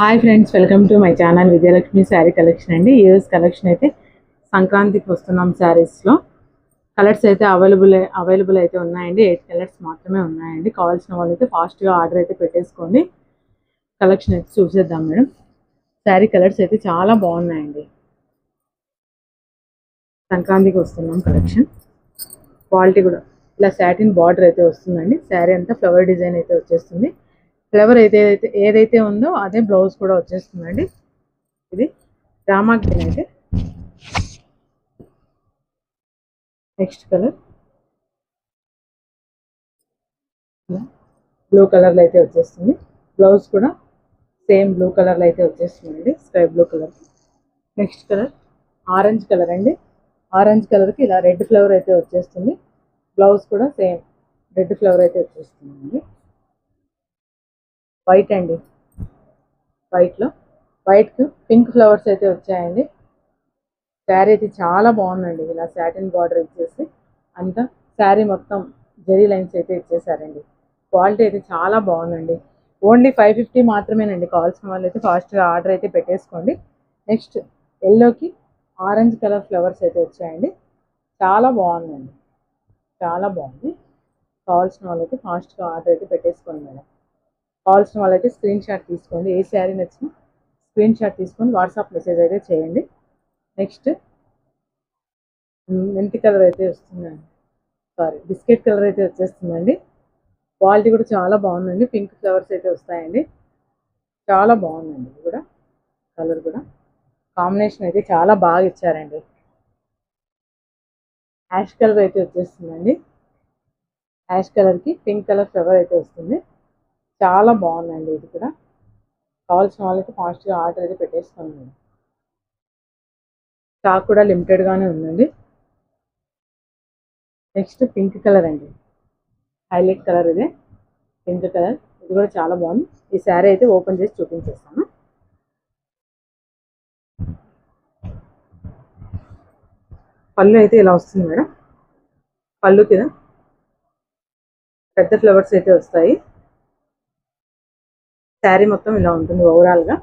Hi friends, welcome to my channel Vijayalakshmi sari collection అండి. ఈ రోజు కలెక్షన్ అయితే సంక్రాంతికి వస్తున్నాం. శారీస్లో కలర్స్ అయితే అవైలబుల్ అయితే ఉన్నాయండి. 8 కలర్స్ మాత్రమే ఉన్నాయండి. కావాల్సిన వాళ్ళు అయితే ఫాస్ట్గా ఆర్డర్ అయితే పెట్టేసుకోండి. కలెక్షన్ అయితే చూసేద్దాం మేడం. శారీ కలర్స్ అయితే చాలా బాగున్నాయండి. సంక్రాంతికి వస్తున్నాం కలెక్షన్. క్వాలిటీ కూడా ఇలా సాటిన్ బార్డర్ అయితే వస్తుందండి. శారీ అంతా ఫ్లవర్ డిజైన్ అయితే వచ్చేస్తుంది. ఫ్లవర్ అయితే ఏదైతే ఉందో అదే బ్లౌజ్ కూడా వచ్చేస్తుందండి. ఇది రామా గ్రీన్ అయితే నెక్స్ట్ కలర్ బ్లూ కలర్లో అయితే వచ్చేస్తుంది. బ్లౌజ్ కూడా సేమ్ బ్లూ కలర్లో అయితే వచ్చేస్తుందండి, sky blue colour. Next colour orange colour అండి. ఆరెంజ్ కలర్కి ఇలా రెడ్ ఫ్లవర్ అయితే వచ్చేస్తుంది. బ్లౌజ్ కూడా సేమ్ రెడ్ ఫ్లవర్ అయితే వచ్చేస్తుందండి. వైట్ అండి, వైట్కి పింక్ ఫ్లవర్స్ అయితే వచ్చాయండి. శారీ అయితే చాలా బాగుందండి. ఇలా సాటిన్ బార్డర్ ఇచ్చేసి అంతా శారీ మొత్తం జెరీ లైన్స్ అయితే ఇచ్చేసారండి. క్వాలిటీ అయితే చాలా బాగుందండి. ఓన్లీ 550 మాత్రమేనండి. కావాల్సిన వాళ్ళు అయితే ఫాస్ట్గా ఆర్డర్ అయితే పెట్టేసుకోండి. నెక్స్ట్ ఎల్లోకి ఆరెంజ్ కలర్ ఫ్లవర్స్ అయితే వచ్చాయండి. చాలా బాగుందండి, చాలా బాగుంది. కావాల్సిన వాళ్ళైతే ఫాస్ట్గా ఆర్డర్ అయితే పెట్టేసుకోండి మేడం. కావాల్సిన వాళ్ళైతే స్క్రీన్ షాట్ తీసుకోండి. ఏ శారీ నచ్చినా స్క్రీన్ షాట్ తీసుకొని వాట్సాప్ మెసేజ్ అయితే చేయండి. నెక్స్ట్ మెంతి కలర్ అయితే వస్తుందండి, బిస్కెట్ కలర్ అయితే వచ్చేస్తుందండి. క్వాలిటీ కూడా చాలా బాగుందండి. పింక్ ఫ్లవర్స్ అయితే వస్తాయండి. చాలా బాగుందండి. ఇది కూడా కలర్ కూడా కాంబినేషన్ అయితే చాలా బాగా ఇచ్చారండి. యాష్ కలర్ అయితే వచ్చేస్తుందండి. యాష్ కలర్కి పింక్ కలర్ ఫ్లవర్ అయితే వస్తుంది. చాలా బాగుందండి. ఇది కూడా కావాల్సిన వాళ్ళకి ఫాస్ట్గా ఆర్డర్ అయితే పెట్టేసుకోండి. స్టాక్ కూడా లిమిటెడ్గానే ఉందండి. నెక్స్ట్ పింక్ కలర్ అండి, హైలైట్ కలర్ ఇదే పింక్ కలర్. ఇది కూడా చాలా బాగుంది. ఈ శారీ అయితే ఓపెన్ చేసి చూపించేస్తాను. పళ్ళు అయితే ఇలా వస్తుంది మేడం. పళ్ళు కింద పెద్ద ఫ్లవర్స్ అయితే వస్తాయి. శారీ మొత్తం ఇలా ఉంటుంది. ఓవరాల్గా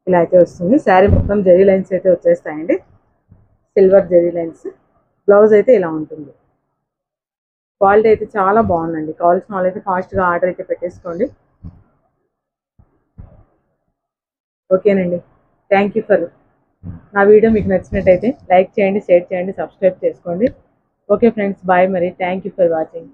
ఇలా అయితే వస్తుంది. శారీ మొత్తం జెరీ లైన్స్ అయితే వచ్చేస్తాయండి, సిల్వర్ జెరీ లైన్స్. బ్లౌజ్ అయితే ఇలా ఉంటుంది. క్వాలిటీ అయితే చాలా బాగుందండి. కావాల్సిన వాళ్ళైతే ఫాస్ట్గా ఆర్డర్ అయితే పెట్టేసుకోండి. ఓకేనండి, థ్యాంక్ యూ ఫర్ నా వీడియో మీకు నచ్చినట్టయితే లైక్ చేయండి, షేర్ చేయండి, సబ్స్క్రైబ్ చేసుకోండి. Okay friends, bye. మరి థ్యాంక్ యూ ఫర్ వాచింగ్.